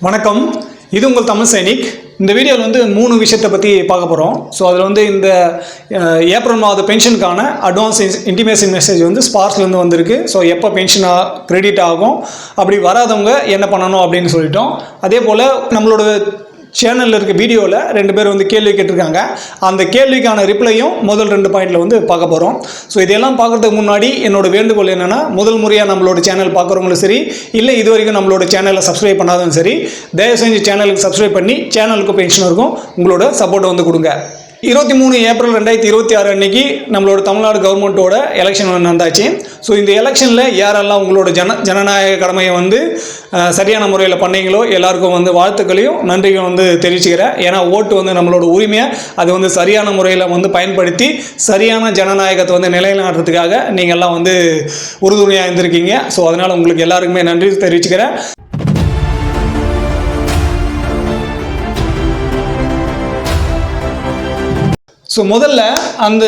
வணக்கம். இது உங்கள் தமிழ் சைனிக். இந்த வீடியோவில் வந்து 3 விஷயத்தை பற்றி பார்க்க போகிறோம். ஸோ அதில் வந்து இந்த ஏப்ரல் மாத பென்ஷனுக்கான அட்வான்ஸ் இன்டிமேஷன் மெசேஜ் வந்து ஸ்பார்க்ஸ்லேருந்து வந்திருக்கு. ஸோ எப்போ பென்ஷன் கிரெடிட் ஆகும், அப்படி வராதவங்க என்ன பண்ணணும் அப்படின்னு சொல்லிட்டோம். அதே போல் நம்மளோட சேனலில் இருக்க வீடியோவில் 2 பேர் வந்து கேள்வி கேட்டிருக்காங்க. அந்த கேள்விக்கான ரிப்ளையும் முதல் 2 பாயிண்டில் வந்து பார்க்க போகிறோம். ஸோ இதெல்லாம் பார்க்குறதுக்கு முன்னாடி என்னோட வேண்டுகோள் என்னென்னா, முதல் முறையாக நம்மளோட சேனல் பார்க்குறவங்களும் சரி, இல்லை இது வரைக்கும் நம்மளோட சேனலை சப்ஸ்கிரைப் பண்ணாதவங்க சரி, தயவு செஞ்சு சேனலுக்கு சப்ஸ்கிரைப் பண்ணி சேனலுக்கு பென்ஷனருக்கும் உங்களோட சப்போர்ட்டை வந்து கொடுங்க. 23 ஏப்ரல் 2026 அன்னைக்கு நம்மளோட தமிழ்நாடு கவர்மெண்ட்டோட எலெக்ஷன் நடந்தாச்சு. ஸோ இந்த எலெக்ஷனில் யாரெல்லாம் உங்களோட ஜனநாயக கடமையை வந்து சரியான முறையில் பண்ணீங்களோ எல்லாருக்கும் வந்து வாழ்த்துக்களையும் நன்றியும் வந்து தெரிவிச்சுக்கிறேன். ஏன்னா ஓட்டு வந்து நம்மளோட உரிமையை அது வந்து சரியான முறையில் வந்து பயன்படுத்தி சரியான ஜனநாயகத்தை வந்து நிலைநாட்டுறதுக்காக நீங்கள்லாம் வந்து உறுதுணையாக இருந்திருக்கீங்க. ஸோ அதனால் உங்களுக்கு எல்லாருக்குமே நன்றி தெரிவிச்சுக்கிறேன். ஸோ முதல்ல அந்த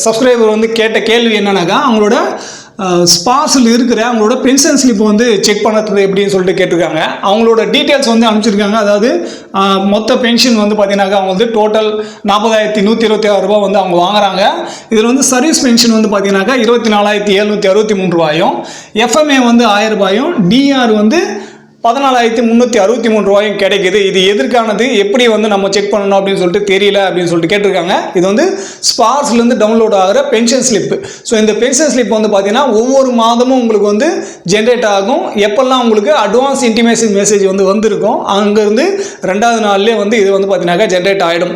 சப்ஸ்கிரைபர் வந்து கேட்ட கேள்வி என்னன்னாக்கா, அவங்களோட ஸ்பாஸில் இருக்கிற அவங்களோட பென்ஷன் ஸ்லிப் வந்து செக் பண்ணுறது எப்படின்னு சொல்லிட்டு கேட்டிருக்காங்க. அவங்களோட டீட்டெயில்ஸ் வந்து அனுப்பிச்சிருக்காங்க. அதாவது மொத்த பென்ஷன் வந்து பார்த்தீங்கன்னாக்கா அவங்க வந்து டோட்டல் 40,126 ரூபா வந்து அவங்க வாங்குறாங்க. இதில் வந்து சர்வீஸ் பென்ஷன் வந்து பார்த்தீங்கன்னாக்கா 24,763 ரூபாயும், எஃப்எம்ஏ வந்து 1000 ரூபாயும், டிஆர் வந்து 14,363 ரூபாயும் கிடைக்குது. இது எதற்கானது, எப்படி வந்து நம்ம செக் பண்ணணும் அப்படின்னு சொல்லிட்டு தெரியல அப்படின்னு சொல்லிட்டு கேட்டிருக்காங்க. இது வந்து ஸ்பார்க்ஸ்லேருந்து டவுன்லோட் ஆகிற பென்ஷன் ஸ்லிப்பு. ஸோ இந்த பென்ஷன் ஸ்லிப் வந்து பார்த்தீங்கன்னா ஒவ்வொரு மாதமும் உங்களுக்கு வந்து ஜென்ரேட் ஆகும். எப்பெல்லாம் உங்களுக்கு அட்வான்ஸ் இன்டிமேஷன் மெசேஜ் வந்து வந்திருக்கும், அங்கேருந்து 2வது நாள்லேயே வந்து இது வந்து பார்த்தீங்கன்னாக்கா ஜென்ரேட் ஆகிடும்.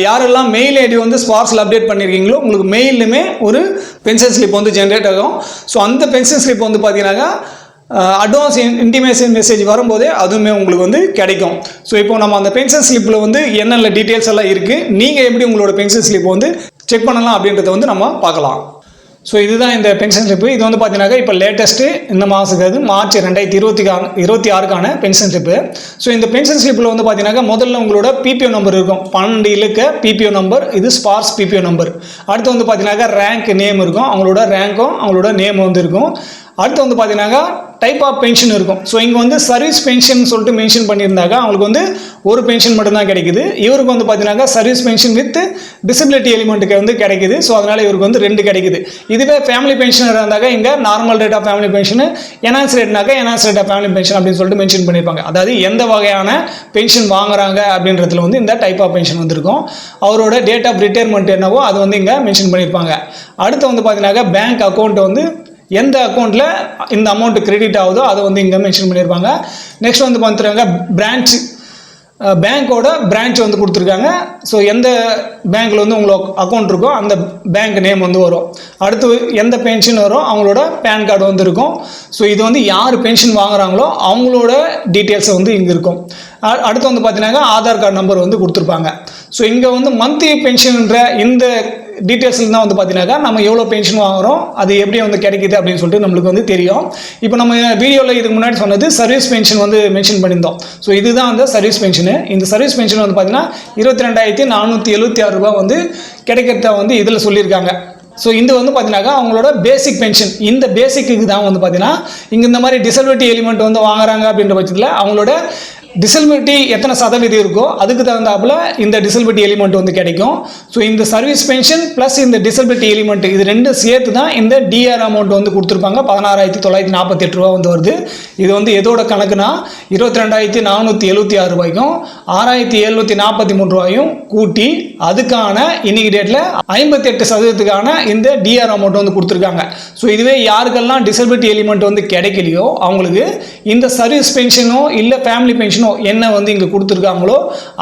யாரெல்லாம் மெயில் ஐடி வந்து ஸ்பார்க்ஸில் அப்டேட் பண்ணியிருக்கீங்களோ உங்களுக்கு மெயிலுமே ஒரு பென்ஷன் ஸ்லிப் வந்து ஜென்ரேட் ஆகும். ஸோ அந்த பென்ஷன் ஸ்லிப் வந்து பார்த்தீங்கன்னாக்கா அட்வான்ஸ் இன்டிமேஷன் மெசேஜ் வரும்போதே அதுவுமே உங்களுக்கு வந்து கிடைக்கும். ஸோ இப்போ நம்ம அந்த பென்ஷன் ஸ்லிப்பில் வந்து என்னென்ன டீட்டெயில்ஸ் எல்லாம் இருக்குது, நீங்கள் எப்படி உங்களோட பென்ஷன் ஸ்லிப் வந்து செக் பண்ணலாம் அப்படின்றத வந்து நம்ம பார்க்கலாம். ஸோ இதுதான் இந்த பென்ஷன் ஸ்லிப்பு. இது வந்து பார்த்தீங்கன்னாக்கா இப்போ லேட்டஸ்ட்டு இந்த மாதத்துக்கு மார்ச் 2026க்கான பென்ஷன் ஸ்லிப்பு. ஸோ இந்த பென்ஷன் ஸ்லிப்பில் வந்து பார்த்தீங்கன்னாக்கா முதல்ல உங்களோட பிபிஓ நம்பர் இருக்கும், 12 இலக்க பிபிஓ நம்பர். இது ஸ்பார்க்ஸ் பிபிஓ நம்பர். அடுத்து வந்து பார்த்தீங்கன்னாக்கா ரேங்க் நேம் இருக்கும், அவங்களோட ரேங்க்கும் அவங்களோட நேம் வந்து இருக்கும். அடுத்து வந்து பார்த்தீங்கன்னாக்கா டைப் ஆஃப் பென்ஷன் இருக்கும். ஸோ இங்கே வந்து சர்வீஸ் பென்ஷன் சொல்லிட்டு மென்ஷன் பண்ணியிருந்தாக்கா அவங்களுக்கு வந்து ஒரு பென்ஷன் மட்டும்தான் கிடைக்குது. இவருக்கு வந்து பார்த்தீங்கன்னாக்கா சர்வீஸ் பென்ஷன் வித் டிசபிலிட்டி எலிமெண்ட்டுக்கு வந்து கிடைக்குது. ஸோ அதனால் இவருக்கு வந்து 2 கிடைக்குது. இதுவே ஃபேமிலி பென்ஷனர் இருந்தாக்கா இங்கே normal rate of family pension, enhance ரேட்னாக்கா enhance rate of family pension அப்படின்னு சொல்லிட்டு மென்ஷன் பண்ணியிருப்பாங்க. அதாவது எந்த வகையான பென்ஷன் வாங்குறாங்க அப்படின்றதுல வந்து இந்த டைப் ஆஃப் பென்ஷன் வந்துருக்கும். அவரோட டேட் ஆஃப் ரிட்டையர்மெண்ட் என்னவோ அது வந்து இங்கே மென்ஷன் பண்ணியிருப்பாங்க. அடுத்து வந்து பார்த்தீங்கன்னாக்கா பேங்க் அக்கௌண்ட் வந்து எந்த அக்கௌண்ட்டில் இந்த அமௌண்ட் கிரெடிட் ஆகுதோ அதை வந்து இங்கே மென்ஷன் பண்ணியிருப்பாங்க. நெக்ஸ்ட் வந்து பார்த்துருக்காங்க பிரான்ச், பேங்க்கோட பிரான்ச் வந்து கொடுத்துருக்காங்க. ஸோ எந்த பேங்க்கில் வந்து உங்களுக்கு அக்கௌண்ட் இருக்கோ அந்த பேங்க் நேம் வந்து வரும். அடுத்து எந்த பென்ஷன் வரும் அவங்களோட பேன் கார்டு வந்து இருக்கும். ஸோ இது வந்து யார் பென்ஷன் வாங்குறாங்களோ அவங்களோட டீட்டெயில்ஸ் வந்து இங்கே இருக்கும். அடுத்து வந்து பார்த்தீங்கன்னா ஆதார் கார்டு நம்பர் வந்து கொடுத்துருப்பாங்க. ஸோ இங்கே வந்து மந்த்லி பென்ஷன்ன்ற இந்த டீட்டெயில்ஸில் தான் வந்து பார்த்தீங்கன்னாக்கா நம்ம எவ்வளோ பென்ஷன் வாங்குகிறோம், அது எப்படி வந்து கிடைக்குது அப்படின்னு சொல்லிட்டு நம்மளுக்கு வந்து தெரியும். இப்போ நம்ம வீடியோவில் இதுக்கு முன்னாடி சொன்னது சர்வீஸ் பென்ஷன் வந்து மென்ஷன் பண்ணியிருந்தோம். ஸோ இதுதான் அந்த சர்வீஸ் பென்ஷனு. இந்த சர்வீஸ் பென்ஷன் வந்து பார்த்தீங்கன்னா 22,476 ரூபா வந்து கிடைக்கிறத வந்து இதில் சொல்லியிருக்காங்க. ஸோ இது வந்து பார்த்தீங்கன்னாக்கா அவங்களோட பேசிக் பென்ஷன். இந்த பேசிக்கு தான் வந்து பார்த்தீங்கன்னா இங்கே இந்த மாதிரி டிசபிலிட்டி எலிமெண்ட் வந்து வாங்குறாங்க அப்படின்ற பட்சத்தில் அவங்களோட டிசபிலிட்டி எத்தனை சதவீதம் இருக்கோ அதுக்கு தகுந்தாப்புல இந்த டிசபிலிட்டி எலிமெண்ட் வந்து கிடைக்கும். ஸோ இந்த சர்வீஸ் பென்ஷன் ப்ளஸ் இந்த டிசபிலிட்டி எலிமெண்ட் இது 2 சேர்த்து தான் இந்த டிஆர் அமௌண்ட் வந்து கொடுத்துருப்பாங்க. 16,948 ரூபா வந்து வருது. இது வந்து எதோட கணக்குனா 22,476 ரூபாய்க்கும் 6,743 ரூபாயும் கூட்டி அதுக்கான இன்னைக்கு டேட்டில் 58% இந்த டிஆர் அமௌண்ட் வந்து கொடுத்துருக்காங்க. ஸோ இதுவே யாருக்கெல்லாம் டிசபிலிட்டி எலிமெண்ட் வந்து கிடைக்கலையோ அவங்களுக்கு இந்த சர்வீஸ் பென்ஷனோ இல்லை ஃபேமிலி பென்ஷன் என்ன வந்து இங்கே கொடுத்துருக்காங்களோ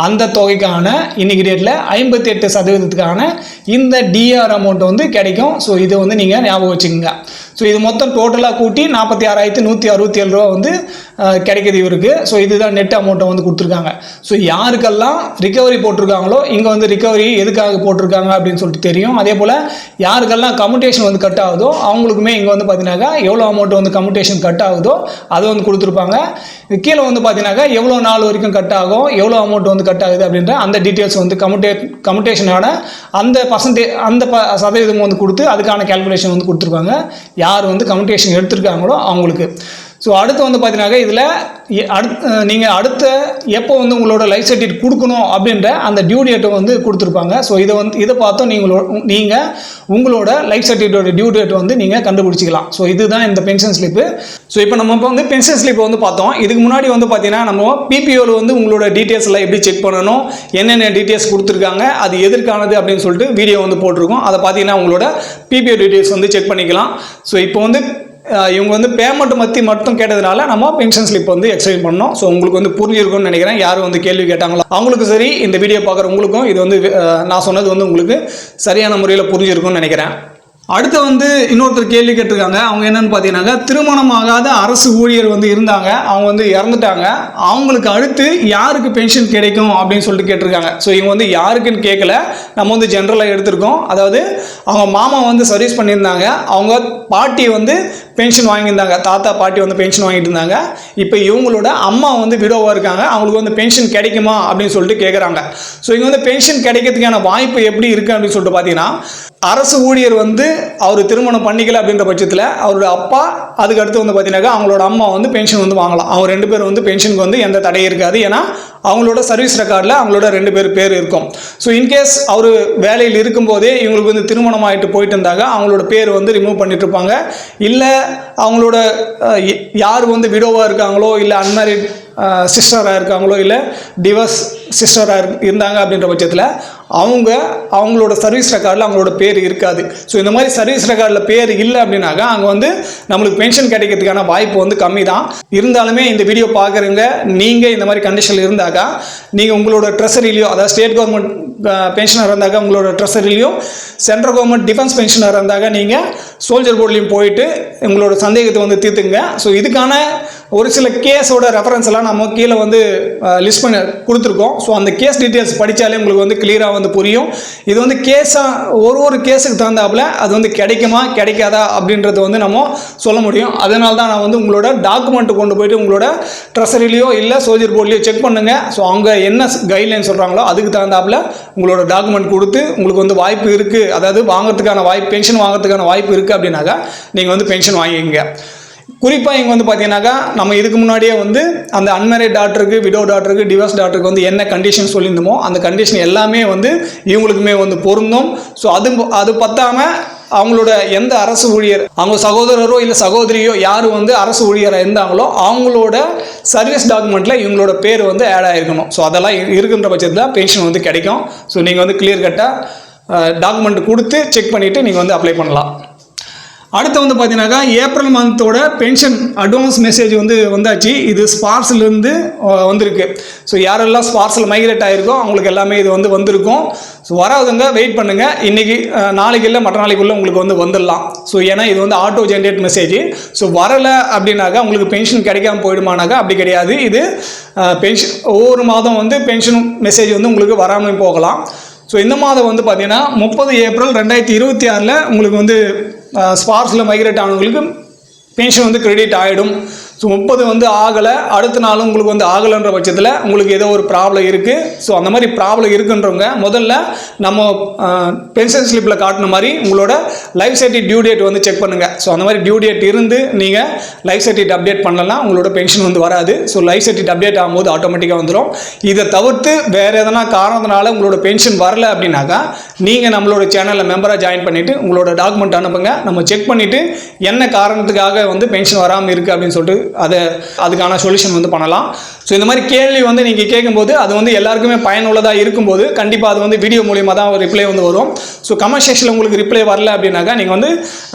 அந்த தொகைக்கான இன்னைக்கு டேட்டில் 58% இந்த டிஆர் அமௌண்ட் வந்து கிடைக்கும். ஸோ இதை வந்து நீங்கள் ஞாபகம் வச்சுக்கோங்க. ஸோ இது மொத்தம் டோட்டலாக கூட்டி 46,167 ரூபா வந்து கிடைக்கிது இவருக்கு. ஸோ இதுதான் நெட் அமௌண்ட்டை வந்து கொடுத்துருக்காங்க. ஸோ யாருக்கெல்லாம் ரிகவரி போட்டிருக்காங்களோ இங்கே வந்து ரிகவரி எதுக்காக போட்டிருக்காங்க அப்படின்னு சொல்லிட்டு தெரியும். அதே போல் யாருக்கெல்லாம் கம்யூட்டேஷன் வந்து கட் ஆகுதோ அவங்களுக்குமே இங்கே வந்து பார்த்தீங்கன்னாக்கா எவ்வளோ அமௌண்ட் வந்து கம்யூட்டேஷன் கட் ஆகுதோ அதை வந்து கொடுத்துருப்பாங்க. கீழே வந்து பார்த்தீங்கன்னாக்கா எவ்வளோ நாள் வரைக்கும் கட் ஆகும், எவ்வளோ அமௌண்ட் வந்து கட் ஆகுது அப்படின்ற அந்த டீட்டெயில்ஸ் வந்து கம்யூட்டேஷனான அந்த சதவீதம் வந்து கொடுத்து அதுக்கான கேல்குலேஷன் வந்து கொடுத்துருப்பாங்க. யார் வந்து கம்யூட்டேஷன் எடுத்திருக்காங்களோ அவங்களுக்கு. ஸோ அடுத்து வந்து பார்த்தீங்கன்னா இதில் நீங்கள் அடுத்த எப்போ வந்து உங்களோட லைஃப் சர்டிஃபிகேட் கொடுக்கணும் அப்படின்ற அந்த டியூ டேட்டை வந்து கொடுத்துருப்பாங்க. ஸோ இதை பார்த்தோம் நீங்கள் உங்களோட லைஃப் சர்டிஃபிகேட்டோட டியூ டேட் வந்து நீங்கள் கண்டுபிடிச்சிக்கலாம். ஸோ இதுதான் இந்த பென்ஷன் ஸ்லிப்பு. ஸோ இப்போ நம்ம வந்து பென்ஷன் ஸ்லிப் வந்து பார்த்தோம். இதுக்கு முன்னாடி வந்து பார்த்தீங்கன்னா நம்ம பிபிஓவில் வந்து உங்களோட டீட்டெயில்ஸ் எல்லாம் எப்படி செக் பண்ணணும், என்னென்ன டீட்டெயில்ஸ் கொடுத்துருக்காங்க, அது எதற்கானது அப்படின்னு சொல்லிட்டு வீடியோ வந்து போட்டிருக்கோம். அதை பார்த்தீங்கன்னா உங்களோட பிபிஓ டீட்டெயில்ஸ் வந்து செக் பண்ணிக்கலாம். ஸோ இப்போ வந்து இவங்க வந்து பேமெண்ட் மட்டும் கேட்டதுனால நம்ம பென்ஷன் ஸ்லிப் வந்து எக்ஸ்பிளைன் பண்ணோம். ஸோ உங்களுக்கு வந்து புரிஞ்சிருக்கும்னு நினைக்கிறேன். யாரும் வந்து கேள்வி கேட்டாங்களோ அவங்களுக்கு சரி, இந்த வீடியோ பார்க்குற உங்களுக்கும் இது வந்து நான் சொன்னது வந்து உங்களுக்கு சரியான முறையில் புரிஞ்சிருக்கும்னு நினைக்கிறேன். அடுத்து வந்து இன்னொருத்தர் கேள்வி கேட்டிருக்காங்க. அவங்க என்னன்னு பார்த்தீங்கன்னா, திருமணமாகாத அரசு ஊழியர் வந்து இருந்தாங்க, அவங்க வந்து இறந்துட்டாங்க, அவங்களுக்கு அடுத்து யாருக்கு பென்ஷன் கிடைக்கும் அப்படின்னு சொல்லிட்டு கேட்டிருக்காங்க. ஸோ இவங்க வந்து யாருக்குன்னு கேட்கல, நம்ம வந்து ஜென்ரலாக எடுத்திருக்கோம். அதாவது அவங்க மாமா வந்து சர்வீஸ் பண்ணியிருந்தாங்க, அவங்க பாட்டி வந்து பென்ஷன் வாங்கியிருந்தாங்க, தாத்தா பாட்டி வந்து பென்ஷன் வாங்கிட்டு இருந்தாங்க. இப்போ இவங்களோட அம்மா வந்து விடோவாக இருக்காங்க, அவங்களுக்கு வந்து பென்ஷன் கிடைக்குமா அப்படின்னு சொல்லிட்டு கேட்குறாங்க. ஸோ இங்கே வந்து பென்ஷன் கிடைக்கிறதுக்கான வாய்ப்பு எப்படி இருக்குது அப்படின்னு சொல்லிட்டு பார்த்தீங்கன்னா, அரசு ஊழியர் வந்து அவர் திருமணம் பண்ணிக்கல அப்படின்ற பட்சத்தில் அவரோட அப்பா, அதுக்கு அடுத்து வந்து பார்த்தீங்கன்னாக்கா அவங்களோட அம்மா வந்து பென்ஷன் வந்து வாங்கலாம். அவங்க 2 பேர் வந்து பென்ஷனுக்கு வந்து எந்த தடையும் இருக்காது. ஏன்னா அவங்களோட சர்வீஸ் ரெக்கார்டில் அவங்களோட 2 பேர் இருக்கும். ஸோ இன்கேஸ் அவர் வேலையில் இருக்கும்போதே இவங்களுக்கு வந்து திருமணம் ஆகிட்டு போயிட்டு இருந்தாங்க, அவங்களோட பேர் வந்து ரிமூவ் பண்ணிட்டு இருப்பாங்க. இல்லை அவங்களோட யார் வந்து விடோவாக இருக்காங்களோ, இல்லை அன்மேரிட் சிஸ்டராக இருக்காங்களோ, இல்லை டிவர்ஸ் சிஸ்டராக இருந்தாங்க அப்படின்ற பட்சத்தில் அவங்களோட சர்வீஸ் ரெக்கார்டில் அவங்களோட பேர் இருக்காது. ஸோ இந்த மாதிரி சர்வீஸ் ரெக்கார்டில் பேர் இல்லை அப்படின்னாக்கா அங்கே வந்து நம்மளுக்கு பென்ஷன் கிடைக்கிறதுக்கான வாய்ப்பு வந்து கம்மி தான். இருந்தாலுமே இந்த வீடியோ பார்க்குறவங்க நீங்கள் இந்த மாதிரி கண்டிஷனில் இருந்தாக்கா நீங்கள் உங்களோட ட்ரெஸரிலையோ, அதாவது ஸ்டேட் கவர்மெண்ட் பென்ஷனர் இருந்தாக்கா உங்களோட ட்ரெஸரிலையும், சென்ட்ரல் கவர்மெண்ட் டிஃபென்ஸ் பென்ஷனர் இருந்தாக்கா நீங்கள் சோல்ஜர் போர்ட்லையும் போயிட்டு உங்களோட சந்தேகத்தை வந்து தீர்த்துங்க. ஸோ இதுக்கான ஒரு சில கேஸோட ரெஃபரன்ஸ் எல்லாம் நம்ம கீழே வந்து லிஸ்ட் பண்ணி கொடுத்துருக்கோம். ஸோ அந்த கேஸ் டீட்டெயில்ஸ் படித்தாலே உங்களுக்கு வந்து கிளியராக வந்து புரியும். இது வந்து கேஸாக ஒரு கேஸுக்கு தகுந்தாப்புல அது வந்து கிடைக்குமா கிடைக்காதா அப்படின்றது வந்து நம்ம சொல்ல முடியும். அதனால தான் நான் வந்து உங்களோட டாக்குமெண்ட் கொண்டு போயிட்டு உங்களோட ட்ரெஸரிலையோ இல்லை சோல்ஜர் போர்ட்லையோ செக் பண்ணுங்கள். ஸோ அவங்க என்ன கைட்லைன் சொல்கிறாங்களோ அதுக்கு தகுந்தாப்புல உங்களோட டாக்குமெண்ட் கொடுத்து உங்களுக்கு வந்து வாய்ப்பு இருக்குது, அதாவது வாங்கிறதுக்கான வாய்ப்பு, பென்ஷன் வாங்கிறதுக்கான வாய்ப்பு இருக்குது அப்படின்னாக்கா நீங்கள் வந்து பென்ஷன் வாங்கிக்கங்க. குறிப்பாக இங்கே வந்து பார்த்தீங்கன்னாக்கா நம்ம இதுக்கு முன்னாடியே வந்து அந்த அன்மேரிட் டாக்டருக்கு, விடோ டாக்டருக்கு, டிவோர்ஸ் டாக்டருக்கு வந்து என்ன கண்டிஷன் சொல்லியிருந்தோமோ அந்த கண்டிஷன் எல்லாமே வந்து இவங்களுக்குமே வந்து பொருந்தும். ஸோ அது பத்தாமல் அவங்களோட எந்த அரசு ஊழியர், அவங்க சகோதரரோ இல்லை சகோதரியோ யார் வந்து அரசு ஊழியராக இருந்தாங்களோ அவங்களோட சர்வீஸ் டாக்குமெண்ட்டில் இவங்களோட பேர் வந்து ஆட் ஆகிருக்கணும். ஸோ அதெல்லாம் இருக்கின்ற பட்சத்தில் பென்ஷன் வந்து கிடைக்கும். ஸோ நீங்கள் வந்து கிளியர் கட்டாக டாக்குமெண்ட் கொடுத்து செக் பண்ணிவிட்டு நீங்கள் வந்து அப்ளை பண்ணலாம். அடுத்து வந்து பார்த்தீங்கன்னாக்கா ஏப்ரல் மந்தோட பென்ஷன் அட்வான்ஸ் மெசேஜ் வந்து வந்தாச்சு. இது ஸ்பார்ஸ்லேருந்து வந்திருக்கு. ஸோ யாரெல்லாம் ஸ்பார்ஸில் மைக்ரேட் ஆகிருக்கோ அவங்களுக்கு எல்லாமே இது வந்து வந்திருக்கும். ஸோ வராதுங்க, வெயிட் பண்ணுங்கள். இன்றைக்கி நாளைக்கு இல்லை மற்ற நாளைக்குள்ளே உங்களுக்கு வந்து வந்துடலாம். ஸோ ஏன்னா இது வந்து ஆட்டோ ஜென்ரேட் மெசேஜ். ஸோ வரலை அப்படின்னாக்கா உங்களுக்கு பென்ஷன் கிடைக்காம போயிடுமானாக்கா அப்படி கிடையாது. இது பென்ஷன் ஒவ்வொரு மாதம் வந்து பென்ஷன் மெசேஜ் வந்து உங்களுக்கு வராமல் போகலாம். ஸோ இந்த மாதம் வந்து பார்த்தீங்கன்னா 30 ஏப்ரல் 2026 உங்களுக்கு வந்து ஸ்பார்ஸில் மைக்ரேட் ஆனவங்களுக்கு பென்ஷன் வந்து கிரெடிட் ஆகிடும். ஸோ 30 வந்து ஆகலை, அடுத்த நாளும் உங்களுக்கு வந்து ஆகலைன்ற பட்சத்தில் உங்களுக்கு ஏதோ ஒரு ப்ராப்ளம் இருக்குது. ஸோ அந்த மாதிரி ப்ராப்ளம் இருக்குன்றவங்க முதல்ல நம்ம பென்ஷன் ஸ்லிப்பில் காட்டின மாதிரி உங்களோட லைஃப் சர்டிஃபிகேட் டியூ டேட் வந்து செக் பண்ணுங்கள். ஸோ அந்த மாதிரி டியூ டேட் இருந்து நீங்கள் லைஃப் சர்டிஃபிகேட் அப்டேட் பண்ணலாம், உங்களோட பென்ஷன் வந்து வராது. ஸோ லைஃப் சர்டிஃபிகேட் அப்டேட் ஆகும்போது ஆட்டோமேட்டிக்காக வந்துடும். இதை தவிர்த்து வேறு எதனா காரணத்தினால உங்களோட பென்ஷன் வரல அப்படின்னாக்கா நீங்கள் நம்மளோட சேனலில் மெம்பராக ஜாயின் பண்ணிவிட்டு உங்களோட டாக்குமெண்ட் அனுப்புங்க. நம்ம செக் பண்ணிவிட்டு என்ன காரணத்துக்காக வந்து பென்ஷன் வராமல் இருக்குது அப்படின்னு சொல்லிட்டு அதுக்கான சொல்யூஷன் வந்து பண்ணலாம். ஸோ இந்த மாதிரி கேள்வி வந்து நீங்கள் கேட்கும்போது அது வந்து எல்லாருக்குமே பயனுள்ளதாக இருக்கும்போது கண்டிப்பாக அது வந்து வீடியோ மூலியமாக தான் ஒரு ரிப்ளை வந்து வரும். ஸோ கமெண்ட் செக்ஷனில் உங்களுக்கு ரிப்ளை வரல அப்படின்னாக்கா நீங்கள் வந்து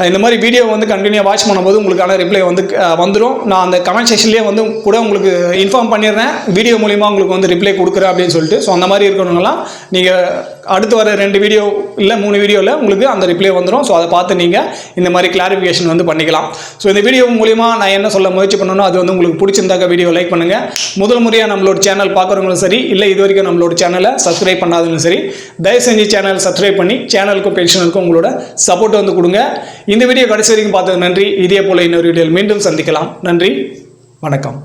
இந்த மாதிரி வீடியோ வந்து கண்டினியூவாக வாட்ச் பண்ணும்போது உங்களுக்கான ரிப்ளை வந்து வந்துடும். நான் அந்த கமெண்ட் செக்ஷன்லேயே வந்து கூட உங்களுக்கு இன்ஃபார்ம் பண்ணிடுறேன், வீடியோ மூலியமாக உங்களுக்கு வந்து ரிப்ளை கொடுக்குறேன் அப்படின்னு சொல்லிட்டு. ஸோ அந்த மாதிரி இருக்கணுங்களாம் நீங்கள் அடுத்து வர 2 வீடியோ இல்லை 3 வீடியோவில் உங்களுக்கு அந்த ரிப்ளை வந்துடும். ஸோ அதை பார்த்து நீங்கள் இந்த மாதிரி கிளாரிஃபிகேஷன் வந்து பண்ணிக்கலாம். ஸோ இந்த வீடியோ மூலிமா நான் என்ன சொல்ல முயற்சி பண்ணணும், அது வந்து உங்களுக்கு பிடிச்சிருந்தாக்க வீடியோ லைக் பண்ணுங்கள். முதல் முறையாக நம்மளோட சேனல் பார்க்குறவங்களும் சரி, இல்லை இது வரைக்கும் நம்மளோட சேனலை சப்ஸ்கிரைப் பண்ணாதவங்களும் சரி, தயவு செஞ்சு சேனல் சப்ஸ்கிரைப் பண்ணி சேனலுக்கும் பென்ஷனுக்கும் உங்களோட சப்போர்ட் வந்து கொடுங்க. இந்த வீடியோ கடைசி வரைக்கும் பார்த்தது நன்றி. இதே போல் இன்னொரு வீடியோவில் மீண்டும் சந்திக்கலாம். நன்றி, வணக்கம்.